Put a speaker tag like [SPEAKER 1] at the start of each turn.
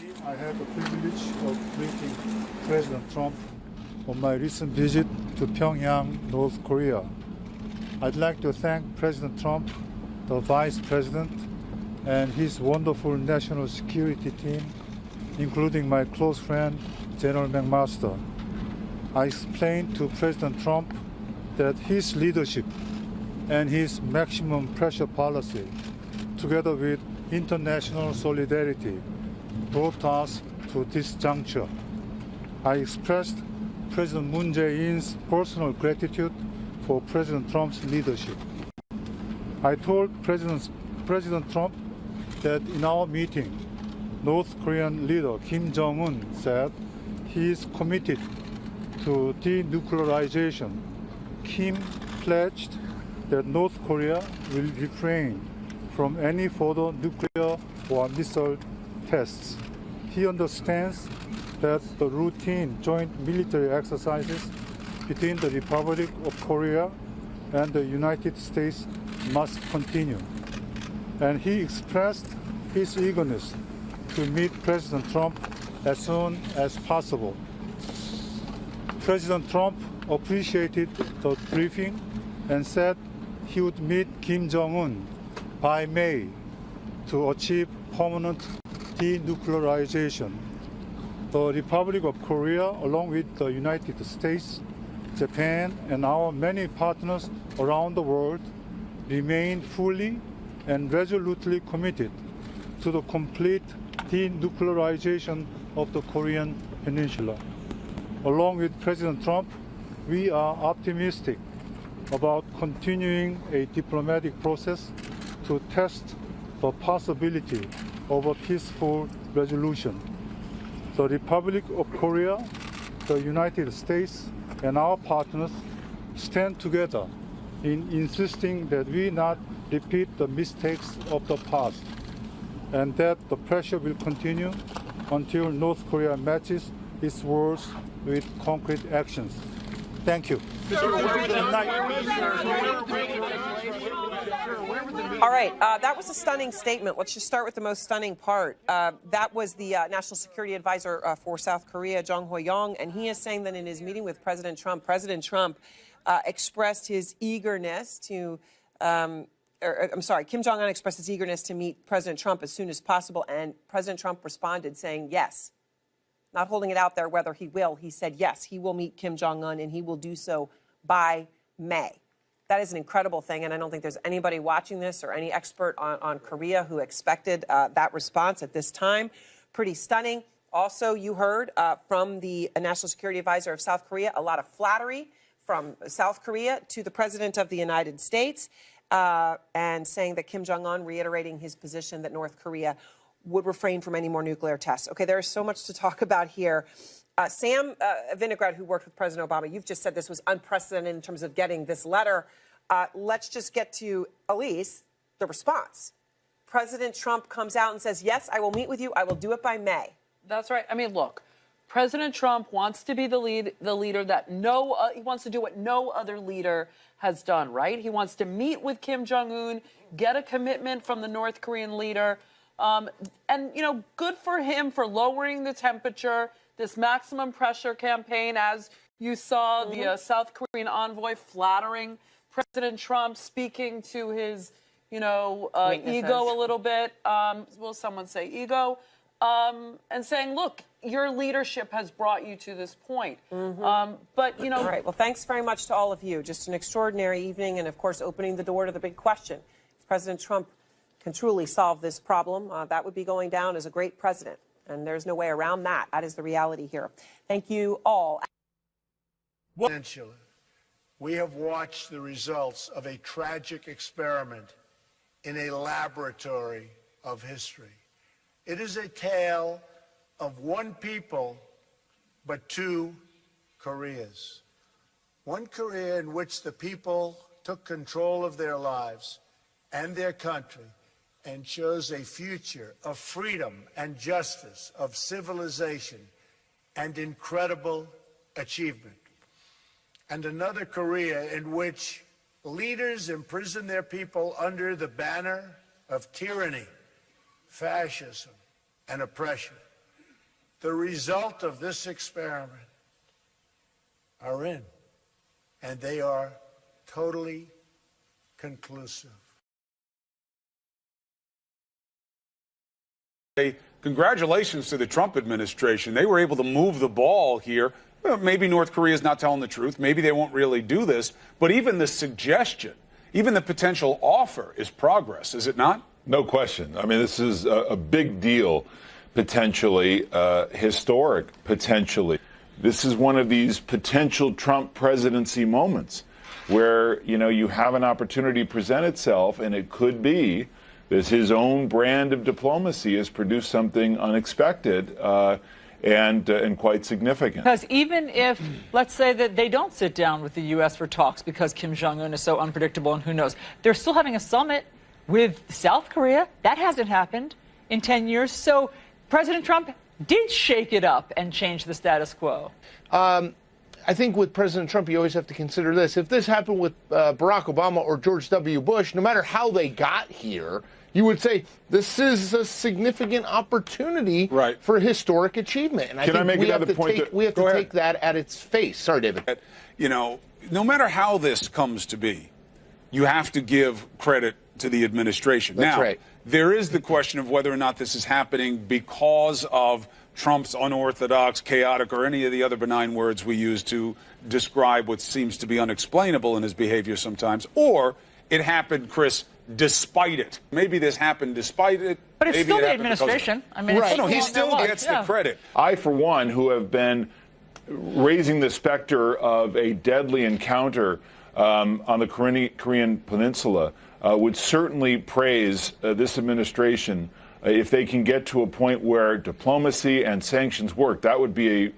[SPEAKER 1] I had the privilege of greeting President Trump on my recent visit to Pyongyang, North Korea. I'd like to thank President Trump, the Vice President, and his wonderful national security team, including my close friend, General McMaster. I explained to President Trump that his leadership and his maximum pressure policy, together with international solidarity, brought us to this juncture. I expressed President Moon Jae-in's personal gratitude for President Trump's leadership. I told President Trump that in our meeting, North Korean leader Kim Jong-un said he is committed to denuclearization. Kim pledged that North Korea will refrain from any further nuclear or missile tests. He understands that the routine joint military exercises between the Republic of Korea and the United States must continue. And he expressed his eagerness to meet President Trump as soon as possible. President Trump appreciated the briefing and said he would meet Kim Jong-un by May to achieve permanent denuclearization. The Republic of Korea, along with the United States, Japan, and our many partners around the world, remain fully and resolutely committed to the complete denuclearization of the Korean Peninsula. Along with President Trump, we are optimistic about continuing a diplomatic process to test the possibility of a peaceful resolution. The Republic of Korea, the United States, and our partners stand together in insisting that we not repeat the mistakes of the past, and that the pressure will continue until North Korea matches its words with concrete actions. Thank you.
[SPEAKER 2] All right, that was a stunning statement. Let's just start with the most stunning part. That was the National Security Advisor for South Korea, Jong, and he is saying that in his meeting with President Trump expressed his eagerness to, Kim Jong-un expressed his eagerness to meet President Trump as soon as possible, and President Trump responded saying yes. Not holding it out there whether he will. He said, yes, he will meet Kim Jong-un, and he will do so by May. That is an incredible thing, and I don't think there's anybody watching this or any expert on Korea who expected that response at this time. Pretty stunning. Also, you heard from the National Security Advisor of South Korea, a lot of flattery from South Korea to the President of the United States, and saying that Kim Jong-un reiterating his position that North Korea would refrain from any more nuclear tests. Okay, there is so much to talk about here. Sam Vinograd, who worked with President Obama, you've just said this was unprecedented in terms of getting this letter. Let's just get to, Elise, the response. President Trump comes out and says, yes, I will meet with you. I will do it by May.
[SPEAKER 3] That's right. I mean, look, President Trump wants to be the leader that he wants to do what no other leader has done, right? He wants to meet with Kim Jong-un, get a commitment from the North Korean leader. And, you know, good for him for lowering the temperature, this maximum pressure campaign, as you saw the South Korean envoy flattering President Trump, speaking to his, ego a little bit. Will someone say ego? And saying, look, your leadership has brought you to this point. But, you know.
[SPEAKER 2] All right. Well, thanks very much to all of you. Just an extraordinary evening and, of course, opening the door to the big question. If President Trump can truly solve this problem, that would be going down as a great president. And there's no way around that. That is the reality here. Thank you all.
[SPEAKER 4] We have watched the results of a tragic experiment in a laboratory of history. It is a tale of one people, but two Koreas. One Korea in which the people took control of their lives and their country and chose a future of freedom and justice, of civilization and incredible achievement. And another Korea in which leaders imprison their people under the banner of tyranny, fascism, and oppression. The result of this experiment are in, and they are totally conclusive.
[SPEAKER 5] Congratulations to the Trump administration. They were able to move the ball here. Well, maybe North Korea is not telling the truth. Maybe they won't really do this. But even the suggestion, even the potential offer is progress, is it not?
[SPEAKER 6] No question. I mean, this is a big deal, potentially, historic, potentially. This is one of these potential Trump presidency moments where, you have an opportunity to present itself, and it could be that his own brand of diplomacy has produced something unexpected and quite significant.
[SPEAKER 3] Because even if, let's say that they don't sit down with the U.S. for talks because Kim Jong-un is so unpredictable and who knows, they're still having a summit with South Korea. That hasn't happened in 10 years. So President Trump did shake it up and change the status quo.
[SPEAKER 7] I think with President Trump, you always have to consider this. If this happened with Barack Obama or George W. Bush, no matter how they got here, you would say this is a significant opportunity for historic achievement. And I think we have to take that at its face. Sorry, David.
[SPEAKER 5] No matter how this comes to be, you have to give credit to the administration.
[SPEAKER 7] That's
[SPEAKER 5] now,
[SPEAKER 7] right.
[SPEAKER 5] There is the question of whether or not this is happening because of Trump's unorthodox, chaotic, or any of the other benign words we use to describe what seems to be unexplainable in his behavior sometimes, or it happened, Chris, despite it. Maybe this happened despite it.
[SPEAKER 3] But it's
[SPEAKER 5] Maybe
[SPEAKER 3] still
[SPEAKER 5] it
[SPEAKER 3] the
[SPEAKER 5] happened
[SPEAKER 3] administration. I mean,
[SPEAKER 5] no, he still gets the credit.
[SPEAKER 6] I, for one, who have been raising the specter of a deadly encounter on the Korean Peninsula, would certainly praise this administration if they can get to a point where diplomacy and sanctions work. That would be a